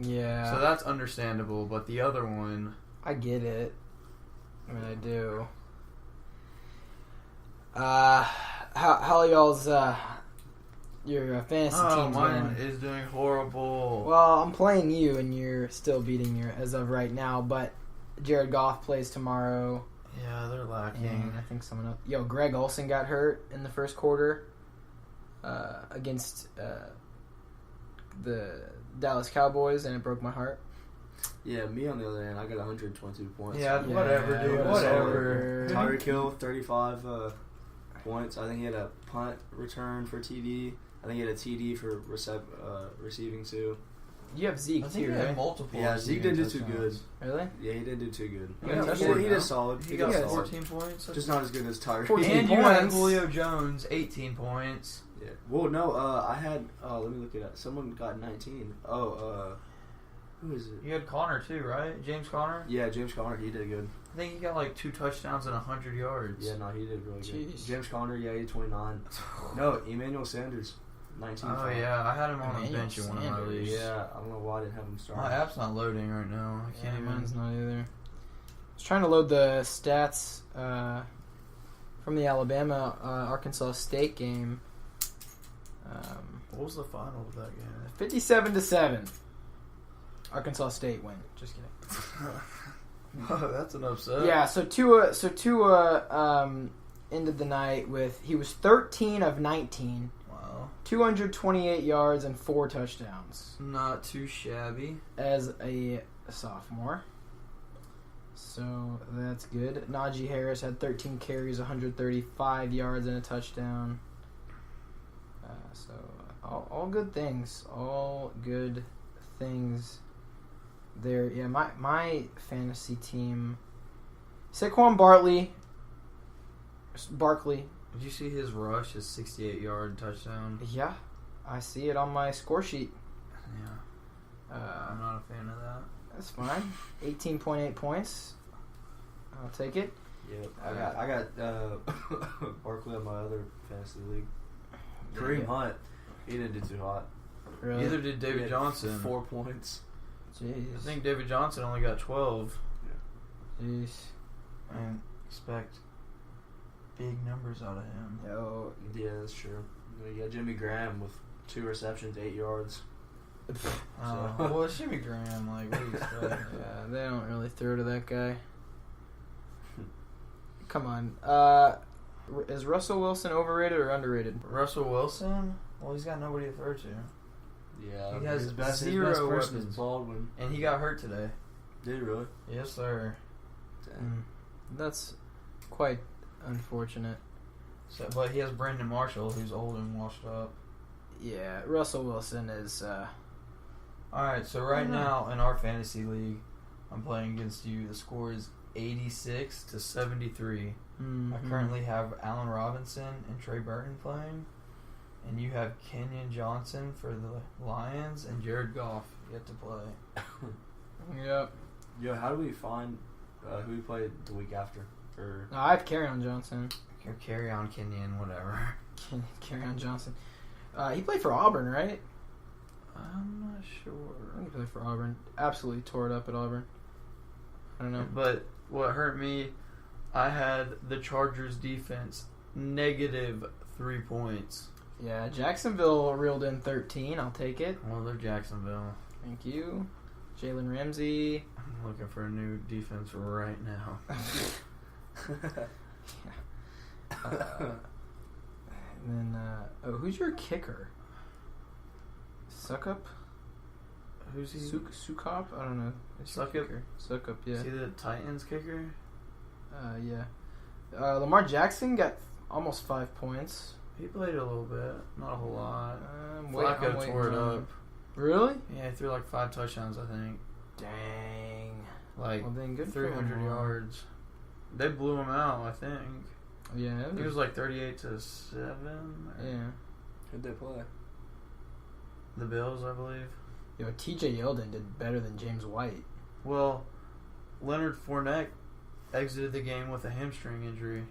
Yeah. So that's understandable, but the other one... I get it. I mean, I do. How y'all's your fantasy team's mine going? is doing horrible. Well, I'm playing you, and you're still beating you as of right now. But Jared Goff plays tomorrow. Yeah, they're lacking. And I think someone else. Yo, Greg Olsen got hurt in the first quarter against the Dallas Cowboys, and it broke my heart. Yeah, me on the other hand, I got 122 points. Yeah, whatever, dude. Whatever. Tyreek Hill, 35 points. I think he had a punt return for TD. I think he had a TD for receiving too. You have Zeke too, right? Multiple. Yeah, Zeke didn't do too good. Really? Yeah, he didn't do too good. He did solid. He got 14 points. Just not as good as Tyreek. 14 And you had points. Julio Jones, 18 points. Yeah. Well, no, I had. Let me look it up. Someone got 19. Who is it? You had Connor too, right? James Conner? Yeah, James Conner. He did good. I think he got like 2 touchdowns and 100 yards. Yeah, no, he did really good. Jeez. James Conner, yeah, he had 29. No, Emmanuel Sanders, 19. Oh, yeah. I had him on the bench in one of my Sanders. leagues. Yeah, I don't know why I didn't have him start. My app's not loading right now. I can't even. Mine's not either. I was trying to load the stats from the Alabama Arkansas State game. What was the final of that game? 57-7. Arkansas State win. Just kidding. Oh, that's an upset. Yeah, so Tua ended the night with, he was 13 of 19, Wow. 228 yards and 4 touchdowns Not too shabby. as a sophomore. So that's good. Najee Harris had 13 carries, 135 yards and a touchdown. So all good things. All good things there. Yeah, my fantasy team, Saquon Barkley. Did you see his rush, his 68-yard touchdown? Yeah, I see it on my score sheet. Yeah. I'm not a fan of that. That's fine. 18.8 points. I'll take it. Yep. I got Barkley on my other fantasy league. Kareem Hunt, he didn't do too hot. Really? Neither did David Johnson. 4 points. Jeez. I think David Johnson only got 12. Jeez. I expect big numbers out of him. Yo. Yeah, that's true. You got Jimmy Graham with 2 receptions, 8 yards. Well, it's Jimmy Graham. Like, what do you expect? Yeah, they don't really throw to that guy. Come on. Is Russell Wilson overrated or underrated? Russell Wilson? Well, he's got nobody to throw to. Yeah, He has his best zero person weapons. is Baldwin. And he got hurt today. Did he really? Yes, sir. Damn. That's quite unfortunate. So, but he has Brandon Marshall, who's old and washed up. Yeah, Russell Wilson is... Alright, so right now in our fantasy league, I'm playing against you. The score is 86-73. I currently have Allen Robinson and Trey Burton playing. And you have Kenyon Johnson for the Lions and Jared Goff yet to play. Yep. Yo, how do we find who we played the week after? Or No, I have Kerryon Johnson. Carry on, Kenyon, whatever. Kerryon Johnson. He played for Auburn, right? I'm not I think sure. he played for Auburn. Absolutely tore it up at Auburn. I don't know. But what hurt me, I had the Chargers defense -3 points. Yeah, Jacksonville reeled in 13. I'll take it. Well, they're Jacksonville. Thank you. Jalen Ramsey. I'm looking for a new defense right now. And then, who's your kicker? Suckup? Who's he? Sukop? I don't know. Suckup? Suckup, yeah. Is he the Titans kicker? Yeah. Lamar Jackson got almost 5 points. He played a little bit, not a whole lot. I'm Flacco waiting tore it on- up. Really? Yeah, he threw like 5 touchdowns, I think. Dang. Like Well, then good for 300 him. yards. They blew him out, I think. Yeah. It was like 38-7. Yeah. who'd they play? The Bills, I believe. Yo, TJ Yeldon did better than James White. Well, Leonard Fournette exited the game with a hamstring injury.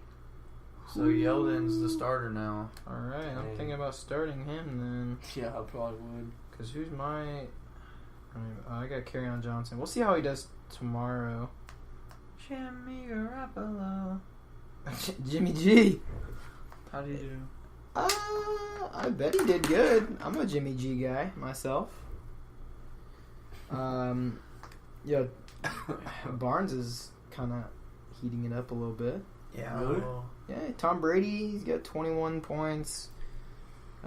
So Yeldon's the starter now. Alright, I'm Dang. thinking about starting him then. Yeah, I probably would. Because who's my... I got Kerryon Johnson. We'll see how he does tomorrow. Jimmy Garoppolo. Jimmy G. How do you do? I bet he did good. I'm a Jimmy G guy myself. Yeah, Barnes is kind of heating it up a little bit. Yeah. Really? Yeah, Tom Brady, he's got 21 points.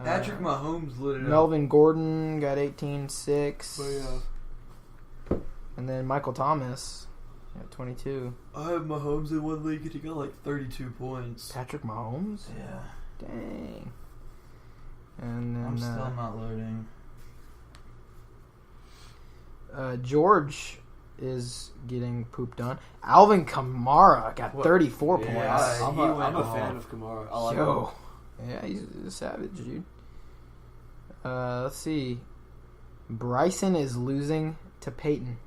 Patrick Mahomes lit it up. Melvin Gordon got 18-6. But yeah. And then Michael Thomas got 22. I have Mahomes in one league and he got like 32 points. Patrick Mahomes? Yeah. Dang. And then I'm still not loading. George is getting pooped on. Alvin Kamara got 34 points. Yeah, He I'm went a off. fan of Kamara. I like Yo. Yeah, he's a savage, dude. Let's see. Bryson is losing to Peyton.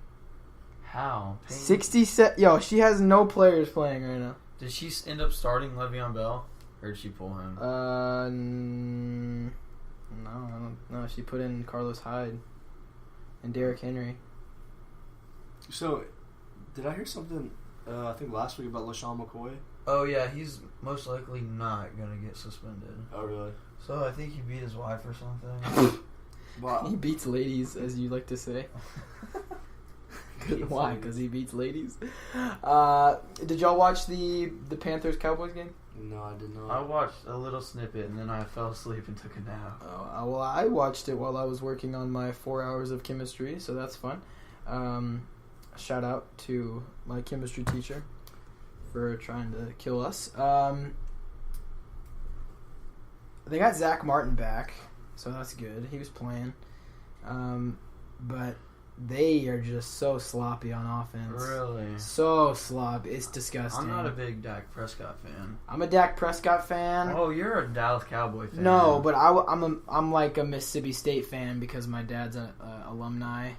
How? 67. Yo, she has no players playing right now. Did she end up starting Le'Veon Bell? Or did she pull him? No, I don't know. She put in Carlos Hyde and Derrick Henry. So, did I hear something, I think last week about LaShawn McCoy? Oh, yeah, he's most likely not going to get suspended. Oh, really? So I think he beat his wife or something. He Wow. beats ladies, as you like to say. Why? Because he beats ladies. Did y'all watch the Panthers Cowboys game? No, I did not. I watched a little snippet and then I fell asleep and took a nap. Oh, well, I watched it while I was working on my 4 hours of chemistry, so that's fun. Shout out to my chemistry teacher for trying to kill us. They got Zach Martin back, so that's good. He was playing. But they are just so sloppy on offense. Really? So sloppy. It's disgusting. I'm not a big Dak Prescott fan. I'm a Dak Prescott fan. Oh, you're a Dallas Cowboy fan. No, but I'm like a Mississippi State fan because my dad's an alumni.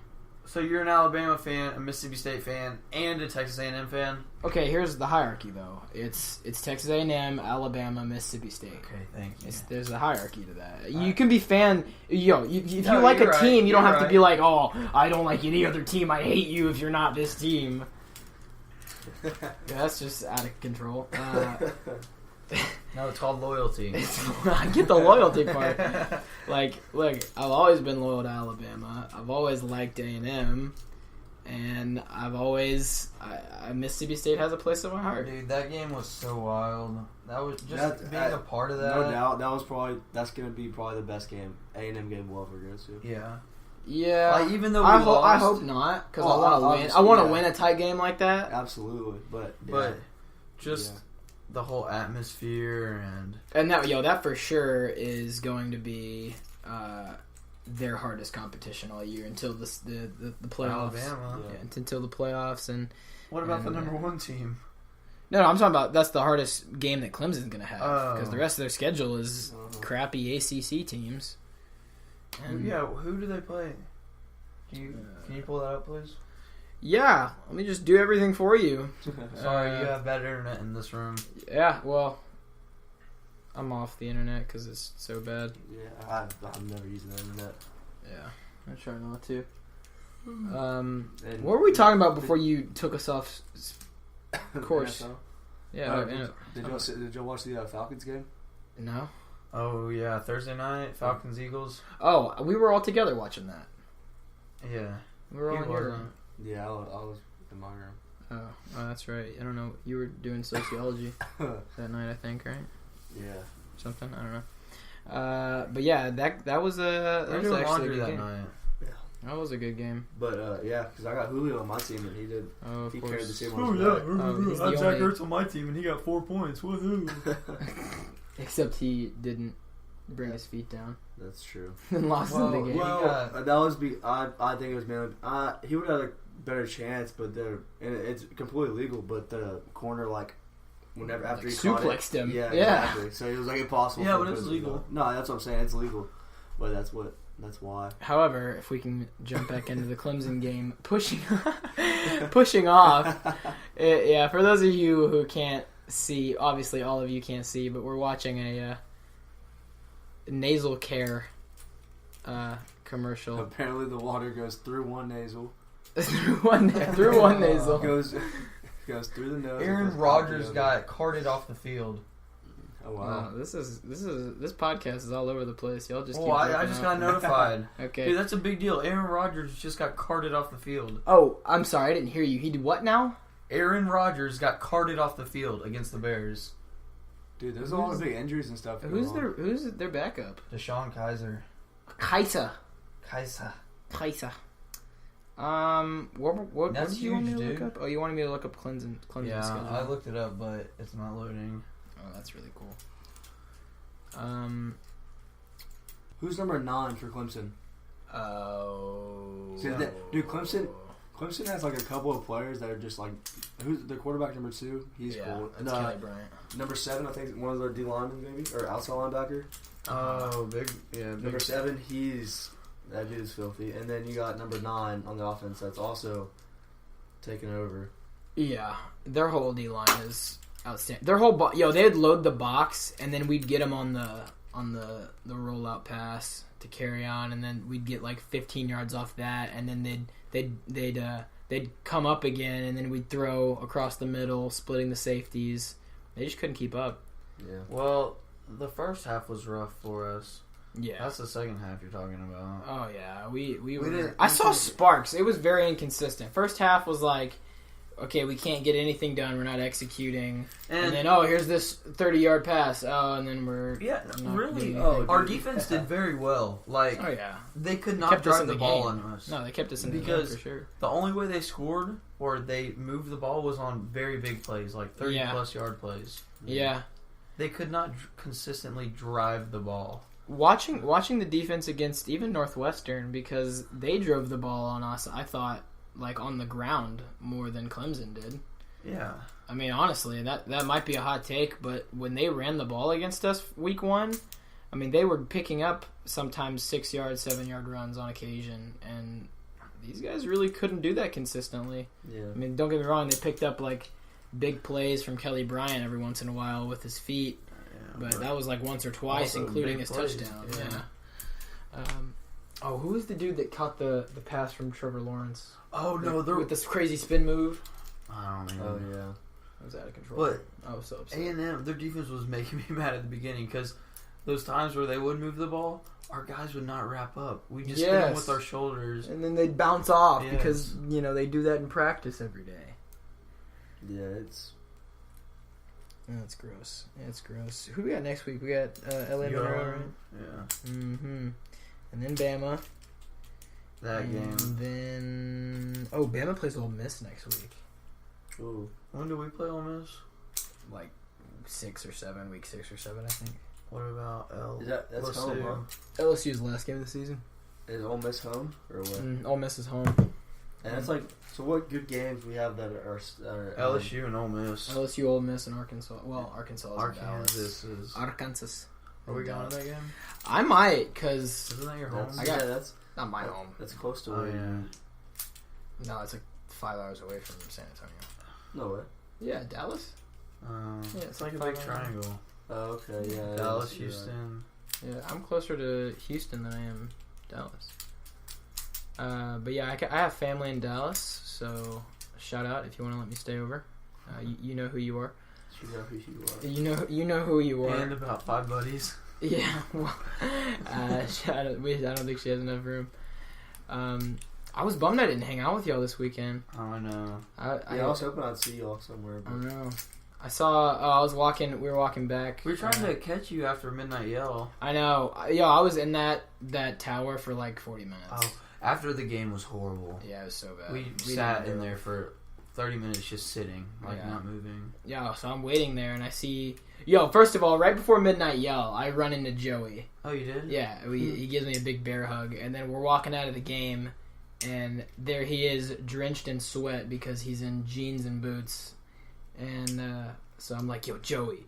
So you're an Alabama fan, a Mississippi State fan, and a Texas A&M fan? Okay, here's the hierarchy though. It's Texas A&M, Alabama, Mississippi State. Okay, thank you. There's a hierarchy to that. You can be fan. If you No, like a you're team, right. you don't You're have to right. be like, oh, I don't like any other team. I hate you if you're not this team. Yeah, that's just out of control. No, it's called loyalty. I get the loyalty part. Like, look, I've always been loyal to Alabama. I've always liked A&M, and I've always Mississippi State has a place in my heart. Dude, that game was so wild. That was just being a part of that. No doubt. That's going to be probably the best game A&M game we'll ever go to. Yeah. Yeah, Like, even though we I lost, hope not, because Oh, I want to win. obviously, I want to yeah. win a tight game like that. Absolutely. But just the whole atmosphere and that for sure is going to be their hardest competition all year until the playoffs. Alabama. Yeah, until the playoffs and. What about And, the number one team? No, I'm talking about that's the hardest game that Clemson's going to have because Oh. the rest of their schedule is crappy ACC teams. And Who do they play? Can you pull that up, please? yeah, let me just do everything for you. Sorry, you have bad internet in this room. Yeah, well, I'm off the internet because it's so bad. Yeah, I've never used the internet. Yeah, I try not to. And What were we talking about before you took us off course? NFL? Yeah, Did you watch the Falcons game? no. Oh yeah, Thursday night, Falcons Eagles. Oh, we were all together watching that. Yeah. We were all You in your were. room. Yeah, I was in my room. Oh, that's right. I don't know. You were doing sociology that night, I think, right? Yeah. Something. I don't know. But yeah, that was We a were that was doing actually a laundry good that game. night. That was a good game. But yeah, because I got Julio on my team and he did. Oh, of He carried the course. team on his back. he's the only- on my team and he got 4 points. Woohoo! Except he didn't bring his feet down That's true. and lost in the game. Well, that was I think it was mainly he would have had a better chance, but it's completely legal. But the corner whenever after he caught suplexed it, him. yeah, Yeah. exactly. So it was impossible. Yeah, for but him it's to- legal. No, that's what I'm saying. It's legal, but that's why. However, if we can jump back into the Clemson game, pushing off. Yeah, for those of you who can't see, obviously all of you can't see, but we're watching a nasal care commercial. Apparently, the water goes through one nasal. through one nasal. Goes through the nose. Aaron Rodgers got carted off the field. Oh wow! This podcast is all over the place. Y'all just. Oh, I just got notified. Okay. Dude, that's a big deal. Aaron Rodgers just got carted off the field. Oh, I'm sorry, I didn't hear you. He did what now? Aaron Rodgers got carted off the field against the Bears. Dude, there's a lot of big injuries and stuff. Who's their backup? Deshaun Kaiser. Kaiser. What That's did you want me huge, to look dude. up? Oh, you wanted me to look up Clemson Yeah, schedule. I looked it up, but it's not loading. Oh, that's really cool. Who's number 9 for Clemson? Oh. See, dude, Clemson has like a couple of players that are just like, who's the quarterback number 2? He's cool. That's Kelly Bryant. Number 7, I think one of their D linemen maybe, or outside linebacker. Oh, big. Number 7, that dude is filthy. And then you got number 9 on the offense that's also taking over. Yeah, their whole D line is outstanding. Their whole they'd load the box and then we'd get them on the rollout pass to carry on, and then we'd get like 15 yards off that, and then they'd come up again, and then we'd throw across the middle, splitting the safeties. They just couldn't keep up. Yeah. Well, the first half was rough for us. Yeah. That's the second half you're talking about. Oh yeah, we were. didn't- I saw sparks. It was very inconsistent. First half was like, okay, we can't get anything done. We're not executing. And then here's this 30-yard pass. Oh, and then we're not really. doing Our anything. defense did very well. Like, Oh yeah. they could They not kept us drive in the the ball game. on us. No, they kept us in the game Because for sure. The only way they scored or they moved the ball was on very big plays, like 30-plus yard plays. Yeah. They could not consistently drive the ball. Watching the defense against even Northwestern, because they drove the ball on us, I thought, like, on the ground more than Clemson did. Yeah. I mean, honestly, that might be a hot take, but when they ran the ball against us week 1, I mean, they were picking up sometimes 6-yard, 7-yard runs on occasion, and these guys really couldn't do that consistently. Yeah. I mean, don't get me wrong, they picked up, like, big plays from Kelly Bryant every once in a while with his feet, but that was like once or twice, Also including big his plays, touchdown. yeah. Who was the dude that caught the pass from Trevor Lawrence? Oh, no, with this crazy spin move? I don't know. Oh yeah. It was out of control. But I was so upset. A&M, their defense was making me mad at the beginning because those times where they would move the ball, our guys would not wrap up. We just hit them with our shoulders. And then they'd bounce off Yes. because, they do that in practice every day. Yeah, it's... That's gross. It's gross. Who we got next week? We got LA Monroe, right? Yeah. Mm-hmm. And then Bama. That and game. then... Oh, Bama plays Ole Miss next week. Ooh. When do we play Ole Miss? Like 6 or 7. Week 6 or 7, I think. What about That's LSU? home, huh? LSU's last game of the season. Is Ole Miss home or what? Ole Miss is home. And it's like, so what good games we have that are LSU and Ole Miss. LSU, Ole Miss, and Arkansas. Well, Arkansas is in Dallas. Arkansas. Are Are we going to that game? I might, because... Isn't that your home? That's Not my home. That's close to Oh, where you... yeah. No, it's like 5 hours away from San Antonio. No way. Yeah, Dallas? Yeah, it's like a like big 5 hours. triangle. Oh, okay, yeah. Dallas, yeah. Houston. Yeah, I'm closer to Houston than I am Dallas. But yeah, I have family in Dallas, so shout out if you want to let me stay over. You know who you are. You know who you are. You know who you are. And about 5 buddies. Yeah. Well, I don't think she has enough room. I was bummed I didn't hang out with y'all this weekend. Oh, I know. I was hoping I'd see y'all somewhere. I don't know. I saw. We were walking back. We were trying to catch you after Midnight Yell. I know. I was in that tower for like 40 minutes. Oh, after the game was horrible. Yeah, it was so bad. We sat in there for 30 minutes just sitting, not moving. Yeah, so I'm waiting there and I see... First of all, right before Midnight Yell, I run into Joey. Oh, you did? Yeah, he gives me a big bear hug, and then we're walking out of the game, and there he is, drenched in sweat because he's in jeans and boots. And so I'm like, yo, Joey.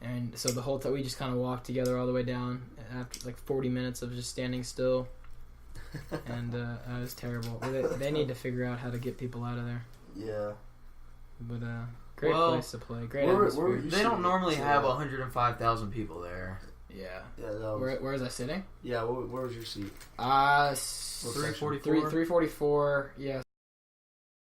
And so the whole time, we just kind of walked together all the way down after like 40 minutes of just standing still. And it was terrible. They need to figure out how to get people out of there. Yeah. But great place to play. Great atmosphere. They don't normally have 105,000 people there. Yeah. Yeah, that was, Where was I sitting? yeah. Where was your seat? 344. 344. Yeah,